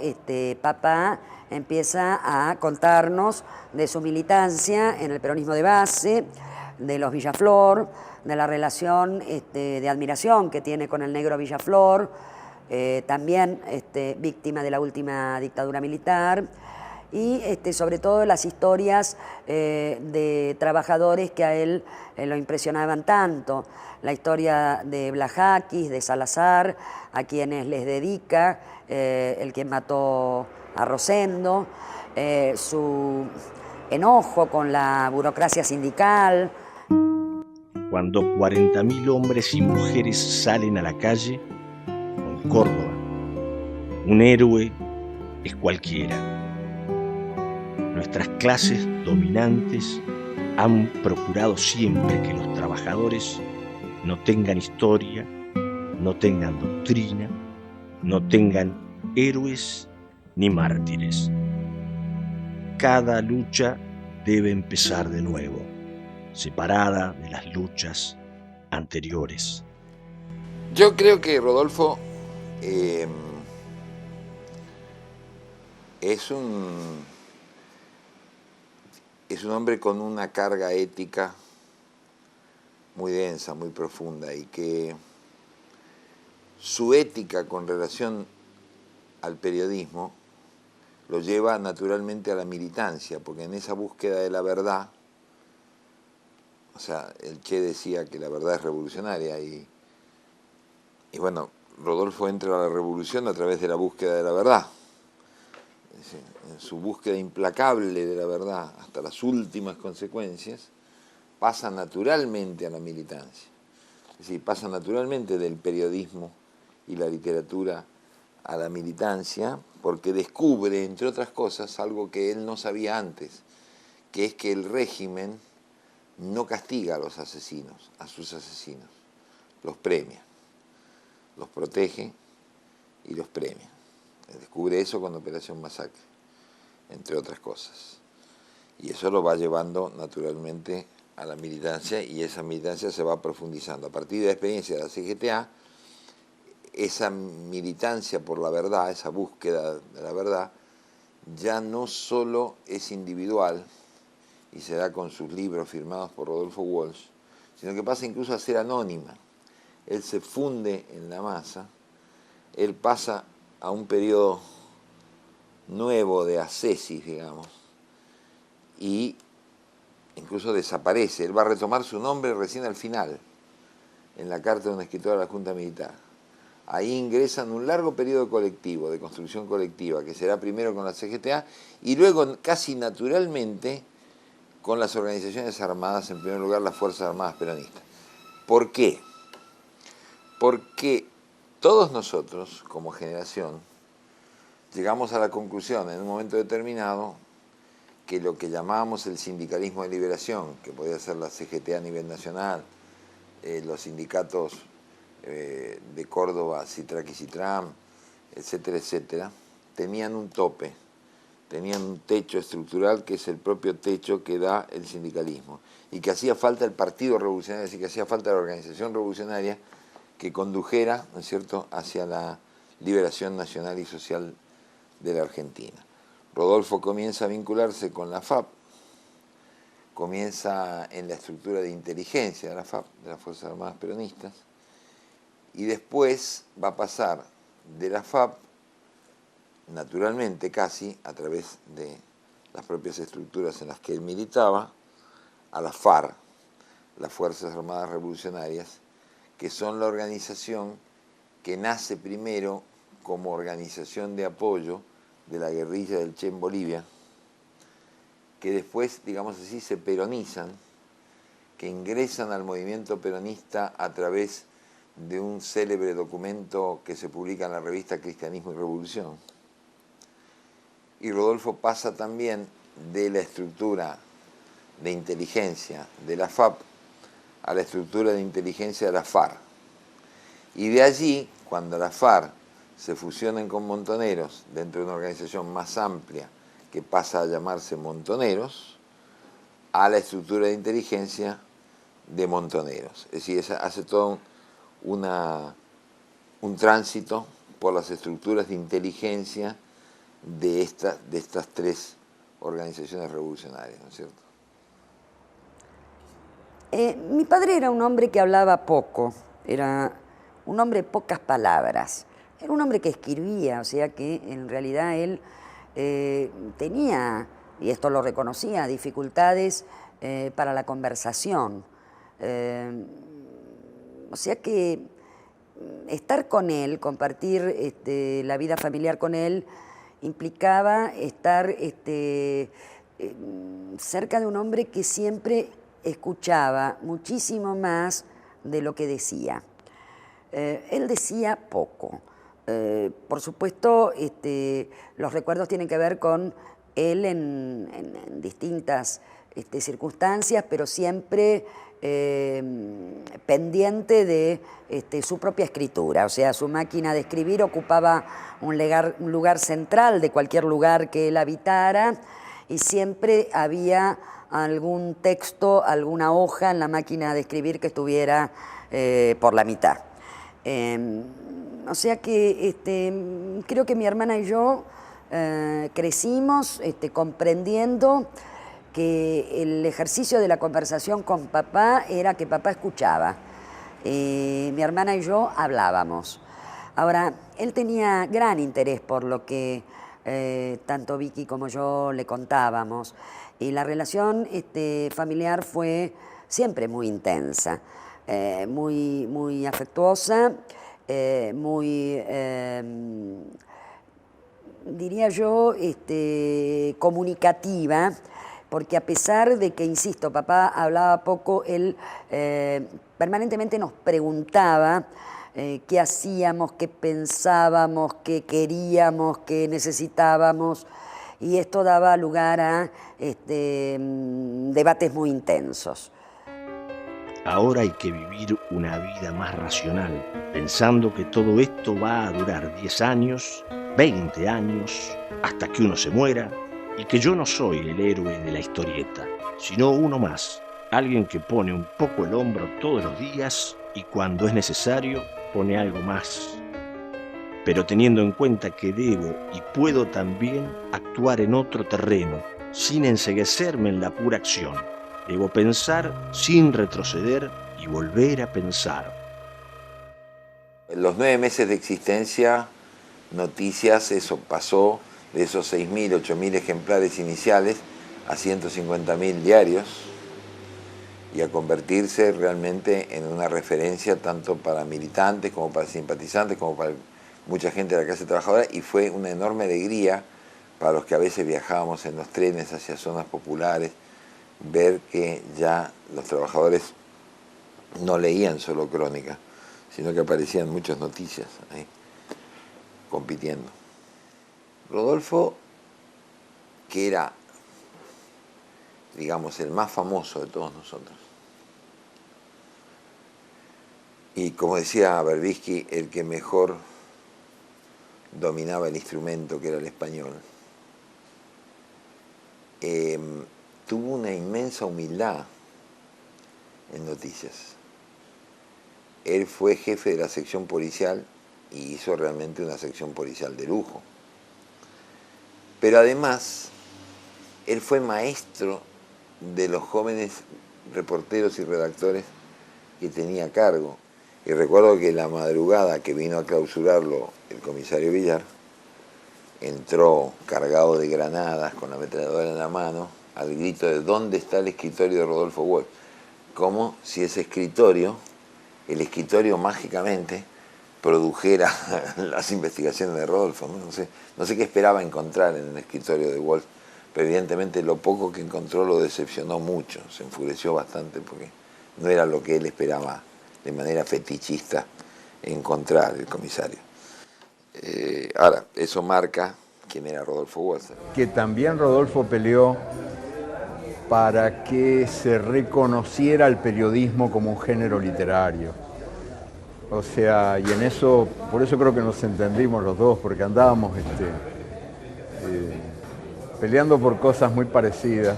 papá empieza a contarnos de su militancia en el peronismo de base, de los Villaflor, de la relación de admiración que tiene con el negro Villaflor, también víctima de la última dictadura militar, y sobre todo las historias de trabajadores que a él lo impresionaban tanto. La historia de Blajakis, de Salazar, a quienes les dedica el que mató a Rosendo, su enojo con la burocracia sindical. Cuando 40.000 hombres y mujeres salen a la calle, en Córdoba, un héroe es cualquiera. Nuestras clases dominantes han procurado siempre que los trabajadores no tengan historia, no tengan doctrina, no tengan héroes ni mártires. Cada lucha debe empezar de nuevo, separada de las luchas anteriores. Yo creo que Rodolfo es un hombre con una carga ética muy densa, muy profunda, y que su ética con relación al periodismo lo lleva naturalmente a la militancia, porque en esa búsqueda de la verdad, o sea, el Che decía que la verdad es revolucionaria, y bueno, Rodolfo entra a la revolución a través de la búsqueda de la verdad. En su búsqueda implacable de la verdad hasta las últimas consecuencias, pasa naturalmente a la militancia. Es decir, pasa naturalmente del periodismo y la literatura a la militancia, porque descubre, entre otras cosas, algo que él no sabía antes, que es que el régimen no castiga a los asesinos, a sus asesinos, los premia, los protege y los premia. Descubre eso con Operación Masacre, entre otras cosas. Y eso lo va llevando naturalmente a la militancia, y esa militancia se va profundizando. A partir de la experiencia de la CGTA, esa militancia por la verdad, esa búsqueda de la verdad, ya no solo es individual, y se da con sus libros firmados por Rodolfo Walsh, sino que pasa incluso a ser anónima. Él se funde en la masa, él pasa a un periodo nuevo de ascesis, digamos, y incluso desaparece. Él va a retomar su nombre recién al final, en la carta de un escritor a la Junta Militar. Ahí ingresan un largo periodo colectivo, de construcción colectiva, que será primero con la CGTA y luego, casi naturalmente, con las organizaciones armadas, en primer lugar las Fuerzas Armadas Peronistas. ¿Por qué? Porque todos nosotros, como generación, llegamos a la conclusión en un momento determinado que lo que llamábamos el sindicalismo de liberación, que podía ser la CGT a nivel nacional, los sindicatos de Córdoba, Citrac y Citram, etcétera, etcétera, tenían un tope, tenían un techo estructural que es el propio techo que da el sindicalismo, y que hacía falta el Partido Revolucionario, es decir, que hacía falta la organización revolucionaria que condujera, ¿no es cierto?, hacia la liberación nacional y social de la Argentina. Rodolfo comienza a vincularse con la FAP, comienza en la estructura de inteligencia de la FAP, de las Fuerzas Armadas Peronistas, y después va a pasar de la FAP, naturalmente casi, a través de las propias estructuras en las que él militaba, a la FARC, las Fuerzas Armadas Revolucionarias, que son la organización que nace primero como organización de apoyo de la guerrilla del Che en Bolivia, que después, digamos así, se peronizan, que ingresan al movimiento peronista a través de un célebre documento que se publica en la revista Cristianismo y Revolución. Y Rodolfo pasa también de la estructura de inteligencia de la FAP a la estructura de inteligencia de la FARC. Y de allí, cuando la FARC se fusionen con Montoneros dentro de una organización más amplia que pasa a llamarse Montoneros, a la estructura de inteligencia de Montoneros. Es decir, hace todo un tránsito por las estructuras de inteligencia de estas tres organizaciones revolucionarias, ¿no es cierto? Mi padre era un hombre que hablaba poco, era un hombre de pocas palabras, era un hombre que escribía, o sea que en realidad él tenía, y esto lo reconocía, dificultades para la conversación. O sea que estar con él, compartir la vida familiar con él, implicaba estar cerca de un hombre que siempre escuchaba muchísimo más de lo que decía. Él decía poco. Por supuesto, los recuerdos tienen que ver con él en distintas circunstancias, pero siempre pendiente de su propia escritura. O sea, su máquina de escribir ocupaba un lugar central de cualquier lugar que él habitara, y siempre había algún texto, alguna hoja en la máquina de escribir que estuviera por la mitad. O sea que creo que mi hermana y yo crecimos comprendiendo que el ejercicio de la conversación con papá era que papá escuchaba. Mi hermana y yo hablábamos. Ahora, él tenía gran interés por lo que tanto Vicky como yo le contábamos, y la relación familiar fue siempre muy intensa, muy afectuosa, muy, diría yo, comunicativa, porque a pesar de que, insisto, papá hablaba poco, él permanentemente nos preguntaba qué hacíamos, qué pensábamos, qué queríamos, qué necesitábamos, y esto daba lugar a debates muy intensos. Ahora hay que vivir una vida más racional, pensando que todo esto va a durar 10 años 20 años, hasta que uno se muera, y que yo no soy el héroe de la historieta, sino uno más, alguien que pone un poco el hombro todos los días y cuando es necesario pone algo más. Pero teniendo en cuenta que debo y puedo también actuar en otro terreno, sin enceguecerme en la pura acción. Debo pensar sin retroceder y volver a pensar. En los 9 meses de existencia, Noticias, eso pasó de esos 6.000, 8.000 ejemplares iniciales a 150.000 diarios y a convertirse realmente en una referencia tanto para militantes como para simpatizantes, como para mucha gente de la clase trabajadora, y fue una enorme alegría para los que a veces viajábamos en los trenes hacia zonas populares, ver que ya los trabajadores no leían solo crónica, sino que aparecían muchas noticias ahí, compitiendo. Rodolfo, que era, digamos, el más famoso de todos nosotros, y como decía Berbisky, el que mejor dominaba el instrumento, que era el español, tuvo una inmensa humildad en Noticias. Él fue jefe de la sección policial y hizo realmente una sección policial de lujo. Pero además, él fue maestro de los jóvenes reporteros y redactores que tenía a cargo. Y recuerdo que la madrugada que vino a clausurarlo el comisario Villar, entró cargado de granadas con la ametralladora en la mano, al grito de ¿dónde está el escritorio de Rodolfo Walsh? Como si ese escritorio, el escritorio mágicamente produjera las investigaciones de Rodolfo. No sé qué esperaba encontrar en el escritorio de Walsh, pero evidentemente lo poco que encontró lo decepcionó mucho, se enfureció bastante porque no era lo que él esperaba de manera fetichista encontrar el comisario. Ahora, eso marca quién era Rodolfo Walsh. Que también Rodolfo peleó para que se reconociera el periodismo como un género literario. O sea, y en eso, por eso creo que nos entendimos los dos, porque andábamos peleando por cosas muy parecidas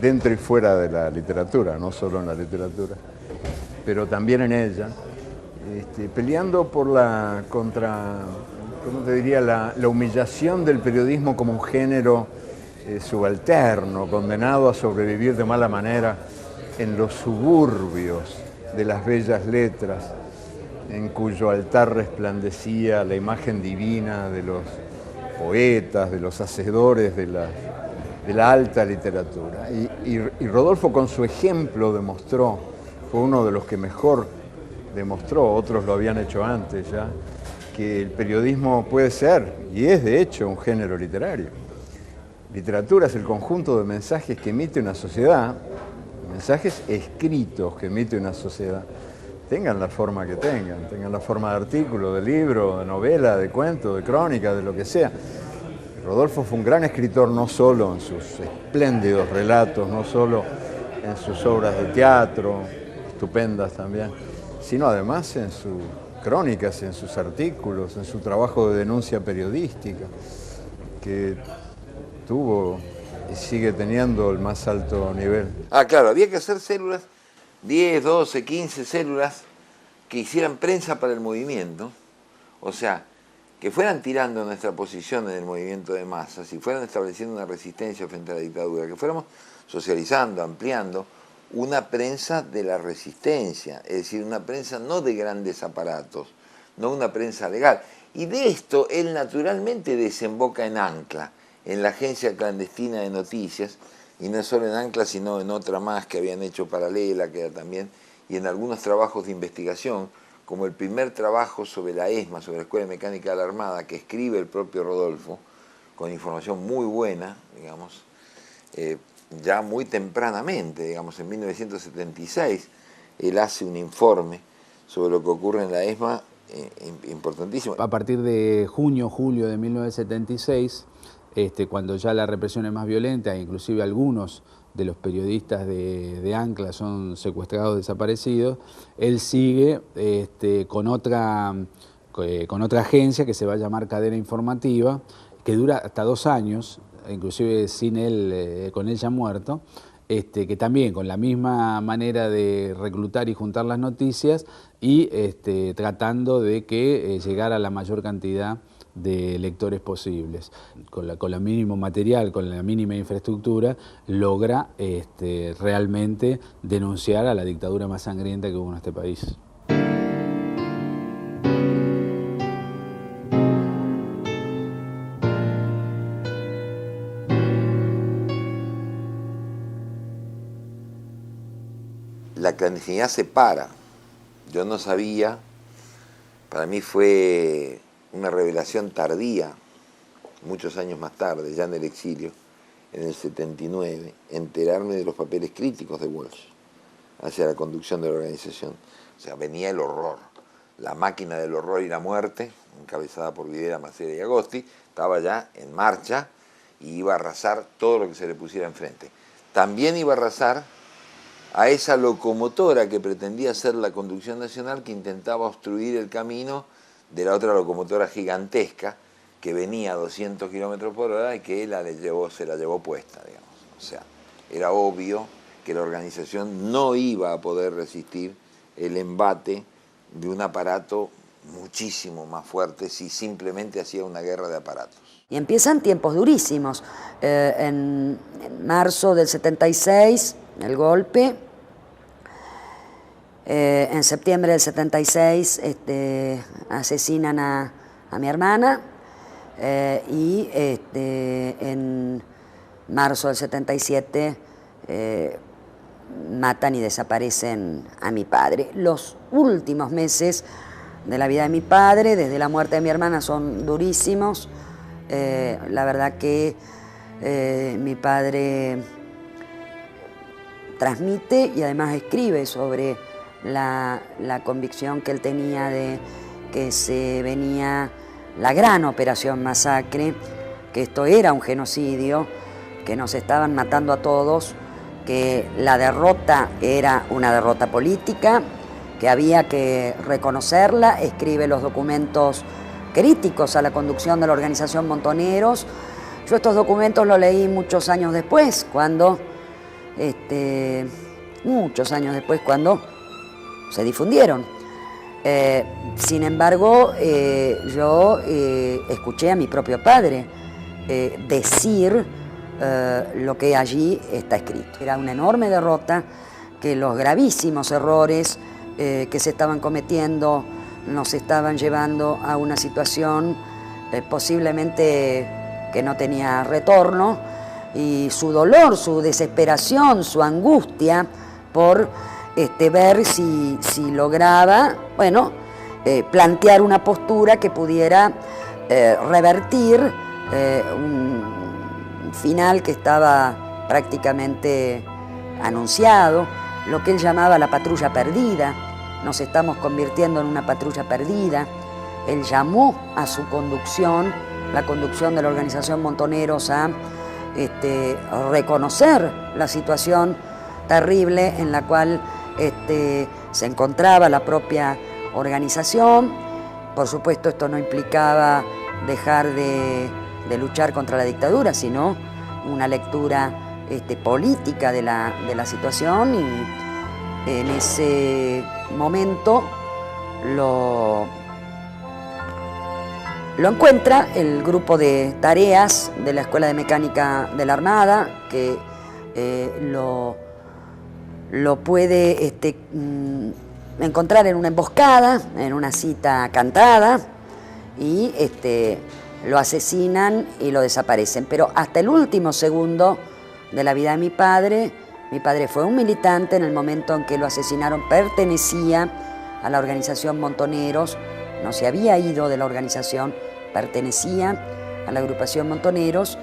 dentro y fuera de la literatura, no solo en la literatura, pero también en ella, peleando por contra, ¿cómo te diría?, la humillación del periodismo como un género subalterno, condenado a sobrevivir de mala manera en los suburbios de las bellas letras, en cuyo altar resplandecía la imagen divina de los poetas, de los hacedores de la alta literatura. Y Rodolfo con su ejemplo demostró, fue uno de los que mejor demostró, otros lo habían hecho antes ya, que el periodismo puede ser, y es de hecho, un género literario. Literatura es el conjunto de mensajes que emite una sociedad, mensajes escritos que emite una sociedad, tengan la forma que tengan la forma de artículo, de libro, de novela, de cuento, de crónica, de lo que sea. Rodolfo fue un gran escritor no solo en sus espléndidos relatos, no solo en sus obras de teatro, estupendas también, sino además en sus crónicas, en sus artículos, en su trabajo de denuncia periodística, que tuvo y sigue teniendo el más alto nivel. Claro, había que hacer células, 10, 12, 15 células que hicieran prensa para el movimiento, o sea, que fueran tirando nuestra posición en el movimiento de masas y fueran estableciendo una resistencia frente a la dictadura, que fuéramos socializando, ampliando una prensa de la resistencia, es decir, una prensa no de grandes aparatos, no una prensa legal. Y de esto él naturalmente desemboca en Ancla, en la agencia clandestina de noticias, y no solo en Ancla, sino en otra más que habían hecho paralela, que era también, y en algunos trabajos de investigación, como el primer trabajo sobre la ESMA, sobre la Escuela Mecánica de la Armada, que escribe el propio Rodolfo, con información muy buena, digamos, ya muy tempranamente, digamos, en 1976, él hace un informe sobre lo que ocurre en la ESMA importantísimo. A partir de junio, julio de 1976, cuando ya la represión es más violenta, inclusive algunos de los periodistas de Ancla son secuestrados, desaparecidos, él sigue con otra con otra agencia que se va a llamar Cadena Informativa, que dura hasta 2 años, inclusive sin él, con él ya muerto, que también con la misma manera de reclutar y juntar las noticias y tratando de que llegara a la mayor cantidad de lectores posibles. Con el mínimo material, con la mínima infraestructura, logra realmente denunciar a la dictadura más sangrienta que hubo en este país. La clandestinidad se para. Yo no sabía, para mí fue una revelación tardía, muchos años más tarde, ya en el exilio, en el 79, enterarme de los papeles críticos de Walsh hacia la conducción de la organización. O sea, venía el horror, la máquina del horror y la muerte, encabezada por Videla, Macera y Agosti, estaba ya en marcha y iba a arrasar todo lo que se le pusiera enfrente. También iba a arrasar a esa locomotora que pretendía ser la conducción nacional, que intentaba obstruir el camino de la otra locomotora gigantesca que venía a 200 kilómetros por hora y que se la llevó puesta, digamos. O sea, era obvio que la organización no iba a poder resistir el embate de un aparato muchísimo más fuerte si simplemente hacía una guerra de aparatos. Y empiezan tiempos durísimos. En marzo del 76, el golpe. En septiembre del 76 asesinan a mi hermana y en marzo del 77 matan y desaparecen a mi padre. Los últimos meses de la vida de mi padre, desde la muerte de mi hermana, son durísimos. La verdad que mi padre transmite y además escribe sobre la convicción que él tenía de que se venía la gran operación Masacre, que esto era un genocidio, que nos estaban matando a todos, que la derrota era una derrota política, que había que reconocerla. Escribe los documentos críticos a la conducción de la organización Montoneros. Yo estos documentos los leí muchos años después, cuando se difundieron. Sin embargo, yo escuché a mi propio padre decir lo que allí está escrito. Era una enorme derrota, que los gravísimos errores que se estaban cometiendo nos estaban llevando a una situación posiblemente que no tenía retorno, y su dolor, su desesperación, su angustia por ver si lograba, plantear una postura que pudiera revertir un final que estaba prácticamente anunciado, lo que él llamaba la patrulla perdida. Nos estamos convirtiendo en una patrulla perdida. Él llamó a su conducción, la conducción de la organización Montoneros, a reconocer la situación terrible en la cual se encontraba la propia organización. Por supuesto, esto no implicaba dejar de luchar contra la dictadura, sino una lectura política de la situación, y en ese momento lo encuentra el grupo de tareas de la Escuela de Mecánica de la Armada, que lo puede encontrar en una emboscada, en una cita cantada, y lo asesinan y lo desaparecen. Pero hasta el último segundo de la vida de mi padre fue un militante. En el momento en que lo asesinaron pertenecía a la organización Montoneros, no se había ido de la organización, pertenecía a la agrupación Montoneros,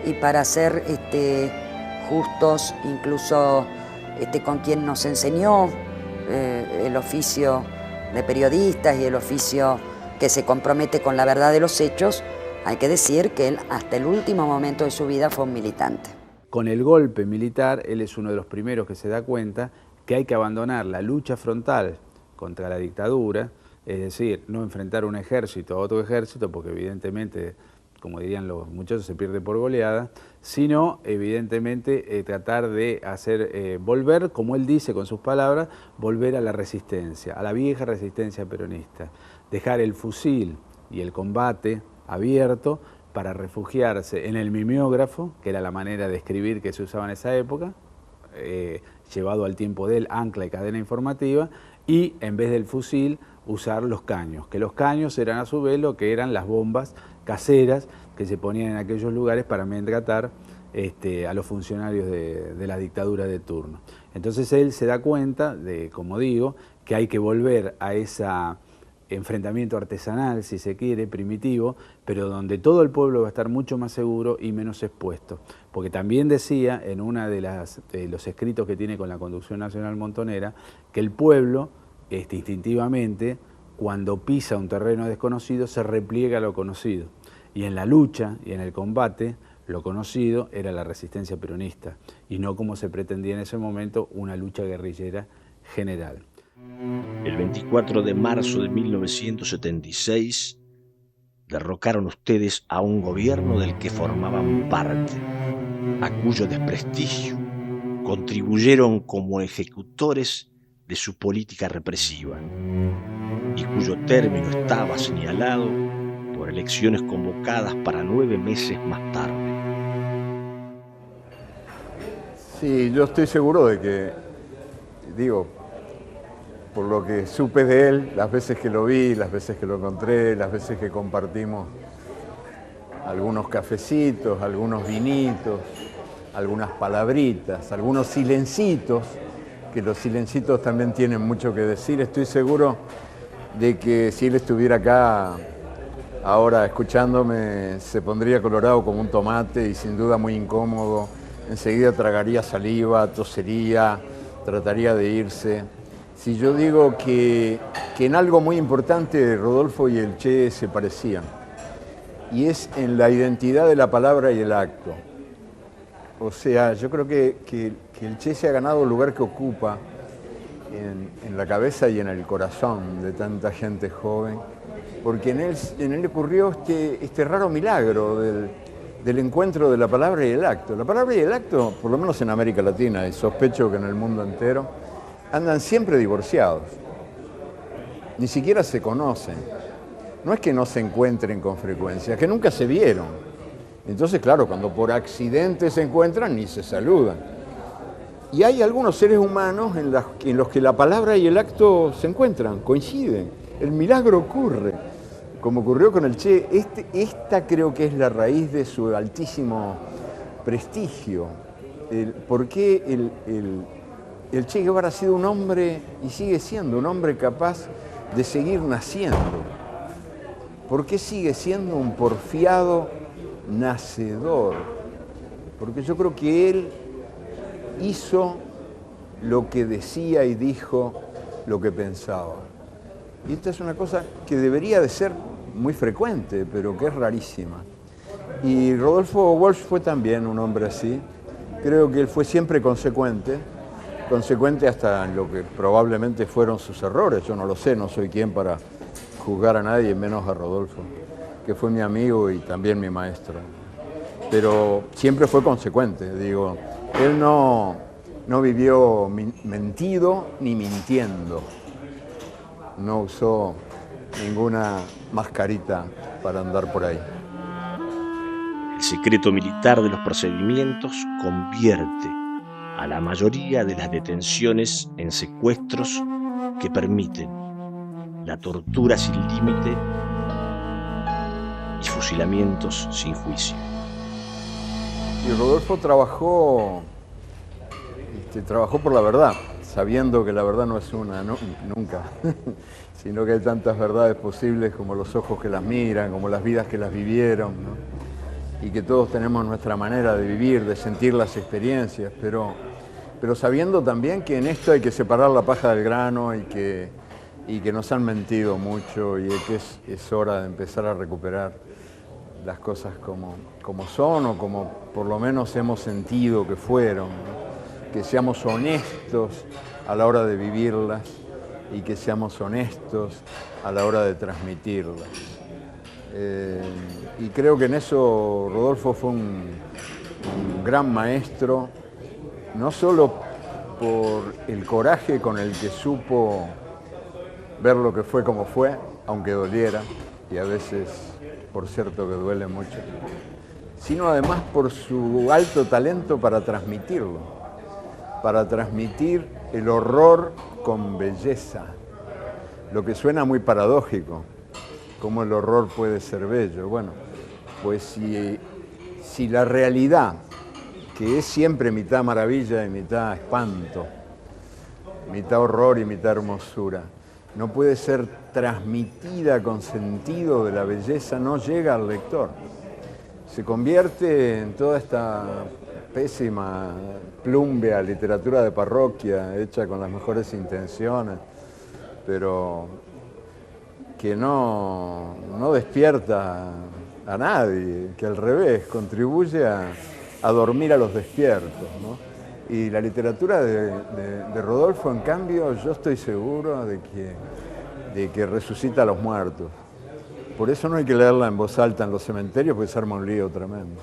y para ser justos, incluso con quien nos enseñó el oficio de periodistas y el oficio que se compromete con la verdad de los hechos, hay que decir que él hasta el último momento de su vida fue un militante. Con el golpe militar, él es uno de los primeros que se da cuenta que hay que abandonar la lucha frontal contra la dictadura, es decir, no enfrentar un ejército a otro ejército, porque evidentemente, como dirían los muchachos, se pierde por goleada, sino evidentemente tratar de hacer, volver, como él dice con sus palabras, volver a la resistencia, a la vieja resistencia peronista, dejar el fusil y el combate abierto para refugiarse en el mimeógrafo, que era la manera de escribir que se usaba en esa época, llevado al tiempo de él, ancla y cadena informativa, y en vez del fusil usar los caños, que los caños eran a su vez lo que eran las bombas caseras que se ponían en aquellos lugares para amedrentar a los funcionarios de la dictadura de turno. Entonces él se da cuenta de, como digo, que hay que volver a ese enfrentamiento artesanal, si se quiere, primitivo, pero donde todo el pueblo va a estar mucho más seguro y menos expuesto. Porque también decía en uno de los escritos que tiene con la Conducción Nacional Montonera, que el pueblo, instintivamente, cuando pisa un terreno desconocido, se repliega a lo conocido. Y en la lucha y en el combate, lo conocido era la resistencia peronista, y no como se pretendía en ese momento, una lucha guerrillera general. El 24 de marzo de 1976 derrocaron ustedes a un gobierno del que formaban parte, a cuyo desprestigio contribuyeron como ejecutores de su política represiva y cuyo término estaba señalado por elecciones convocadas para 9 meses más tarde. Sí, yo estoy seguro de que, por lo que supe de él, las veces que lo vi, las veces que lo encontré, las veces que compartimos algunos cafecitos, algunos vinitos, algunas palabritas, algunos silencitos, que los silencitos también tienen mucho que decir. Estoy seguro de que si él estuviera acá ahora escuchándome, se pondría colorado como un tomate y sin duda muy incómodo. Enseguida tragaría saliva, tosería, trataría de irse. Si yo digo que en algo muy importante Rodolfo y el Che se parecían, y es en la identidad de la palabra y el acto. O sea, yo creo que el Che se ha ganado el lugar que ocupa en la cabeza y en el corazón de tanta gente joven, porque en él ocurrió este raro milagro del encuentro de la palabra y el acto. La palabra y el acto, por lo menos en América Latina, y sospecho que en el mundo entero, andan siempre divorciados. Ni siquiera se conocen. No es que no se encuentren con frecuencia, es que nunca se vieron. Entonces, claro, cuando por accidente se encuentran, ni se saludan. Y hay algunos seres humanos en los que la palabra y el acto se encuentran, coinciden. El milagro ocurre, como ocurrió con el Che. Esta creo que es la raíz de su altísimo prestigio. ¿Por qué el Che Guevara ha sido un hombre, y sigue siendo un hombre capaz de seguir naciendo? ¿Por qué sigue siendo un porfiado nacedor? Porque yo creo que él hizo lo que decía y dijo lo que pensaba. Y esta es una cosa que debería de ser muy frecuente, pero que es rarísima. Y Rodolfo Walsh fue también un hombre así. Creo que él fue siempre consecuente hasta en lo que probablemente fueron sus errores. Yo no lo sé, no soy quien para juzgar a nadie, menos a Rodolfo, que fue mi amigo y también mi maestro. Pero siempre fue consecuente, digo. Él no vivió mentido ni mintiendo. No usó ninguna mascarita para andar por ahí. El secreto militar de los procedimientos convierte a la mayoría de las detenciones en secuestros que permiten la tortura sin límite y fusilamientos sin juicio. Y Rodolfo trabajó por la verdad, sabiendo que la verdad no es una, nunca, sino que hay tantas verdades posibles como los ojos que las miran, como las vidas que las vivieron, ¿no? Y que todos tenemos nuestra manera de vivir, de sentir las experiencias, pero sabiendo también que en esto hay que separar la paja del grano y que nos han mentido mucho y que es hora de empezar a recuperar las cosas como son o como por lo menos hemos sentido que fueron, ¿no? Que seamos honestos a la hora de vivirlas y que seamos honestos a la hora de transmitirlas. Y creo que en eso Rodolfo fue un gran maestro, no solo por el coraje con el que supo ver lo que fue como fue, aunque doliera, y a veces, por cierto, que duele mucho, sino además por su alto talento para transmitirlo, para transmitir el horror con belleza, lo que suena muy paradójico, cómo el horror puede ser bello. Bueno, pues si la realidad, que es siempre mitad maravilla y mitad espanto, mitad horror y mitad hermosura, no puede ser transmitida con sentido de la belleza, no llega al lector. Se convierte en toda esta pésima plumbea literatura de parroquia, hecha con las mejores intenciones, pero que no despierta a nadie, que al revés contribuye a dormir a los despiertos, ¿no? Y la literatura de Rodolfo, en cambio, yo estoy seguro de que resucita a los muertos. Por eso no hay que leerla en voz alta en los cementerios, porque se arma un lío tremendo.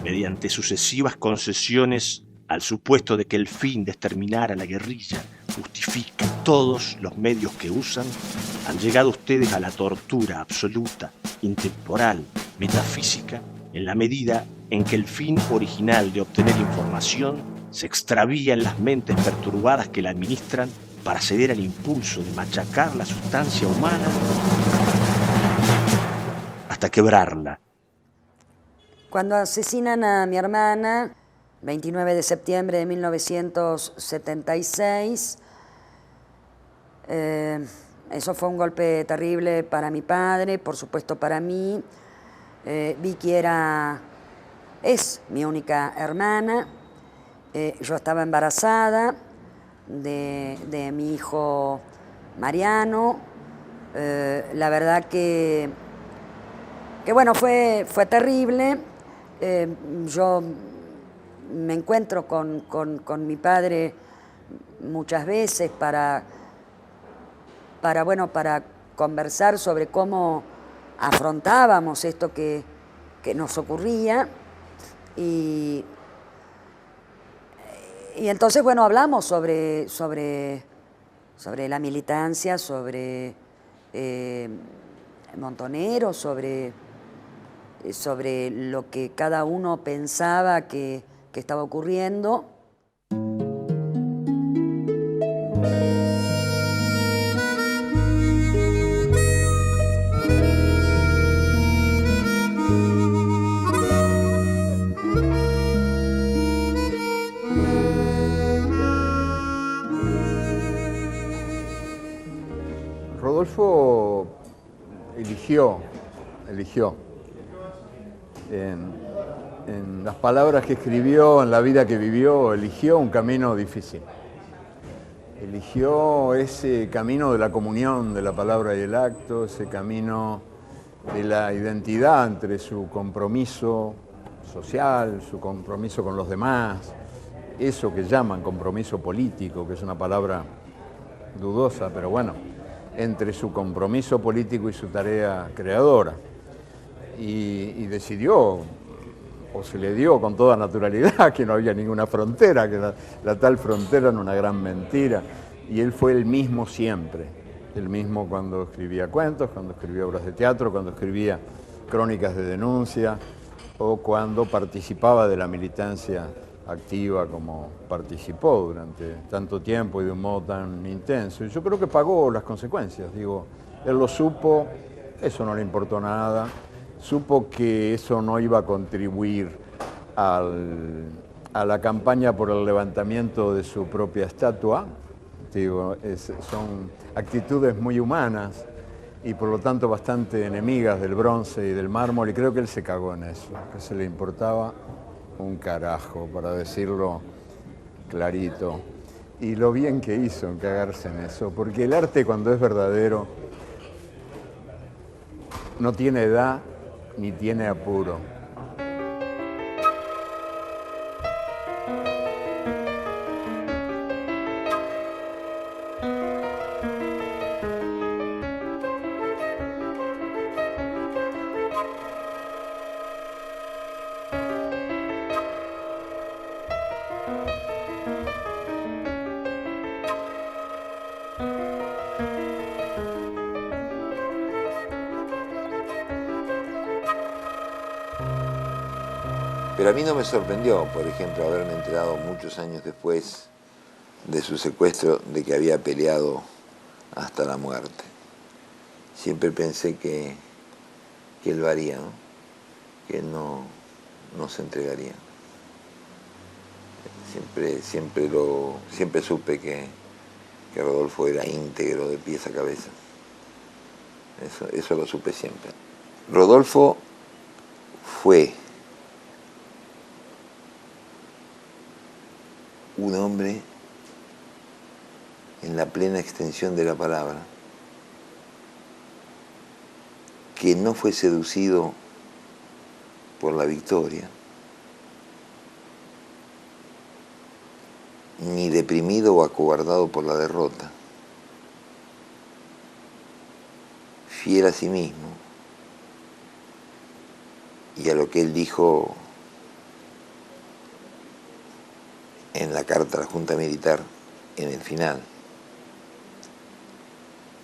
Mediante sucesivas concesiones al supuesto de que el fin de exterminar a la guerrilla justifica todos los medios que usan, han llegado ustedes a la tortura absoluta, intemporal, metafísica, en la medida en que el fin original de obtener información se extravía en las mentes perturbadas que la administran para ceder al impulso de machacar la sustancia humana hasta quebrarla. Cuando asesinan a mi hermana, 29 de septiembre de 1976, eso fue un golpe terrible para mi padre, por supuesto para mí. Vicky es mi única hermana. Yo estaba embarazada de mi hijo Mariano. La verdad que bueno, fue terrible. Yo me encuentro con mi padre muchas veces para conversar sobre cómo afrontábamos esto que nos ocurría. Y entonces, bueno, hablamos sobre la militancia, sobre Montoneros, sobre lo que cada uno pensaba que estaba ocurriendo. Rodolfo eligió en las palabras que escribió, en la vida que vivió, eligió un camino difícil. Eligió ese camino de la comunión de la palabra y el acto, ese camino de la identidad entre su compromiso social, su compromiso con los demás, eso que llaman compromiso político, que es una palabra dudosa, pero bueno, entre su compromiso político y su tarea creadora. Y decidió, o se le dio con toda naturalidad, que no había ninguna frontera, que la tal frontera era una gran mentira. Y él fue el mismo siempre, el mismo cuando escribía cuentos, cuando escribía obras de teatro, cuando escribía crónicas de denuncia, o cuando participaba de la militancia activa como participó durante tanto tiempo y de un modo tan intenso. Y yo creo que pagó las consecuencias, digo, él lo supo, eso no le importó nada, supo que eso no iba a contribuir a la campaña por el levantamiento de su propia estatua, digo, son actitudes muy humanas y por lo tanto bastante enemigas del bronce y del mármol, y creo que él se cagó en eso, que se le importaba un carajo, para decirlo clarito. Y lo bien que hizo en cagarse en eso, porque el arte, cuando es verdadero, no tiene edad ni tiene apuro. Pero a mí no me sorprendió, por ejemplo, haberme enterado muchos años después de su secuestro de que había peleado hasta la muerte. Siempre pensé que él lo haría, ¿no? Que él no se entregaría. Siempre supe que Rodolfo era íntegro de pies a cabeza. Eso lo supe siempre. Rodolfo fue un hombre en la plena extensión de la palabra, que no fue seducido por la victoria, ni deprimido o acobardado por la derrota, fiel a sí mismo y a lo que él dijo en la carta a la Junta Militar en el final,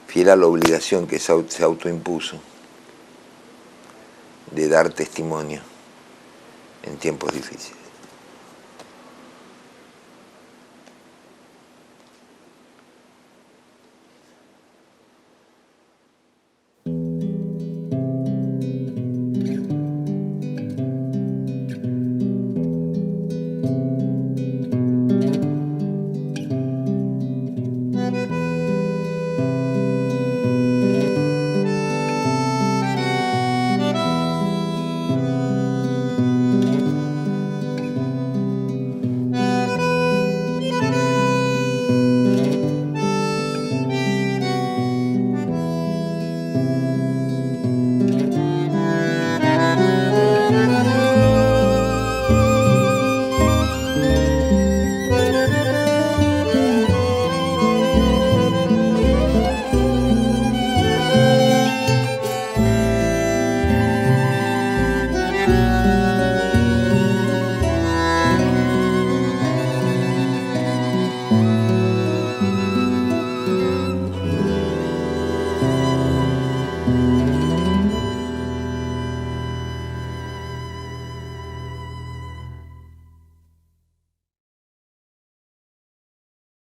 fiel a la obligación que se autoimpuso de dar testimonio en tiempos difíciles.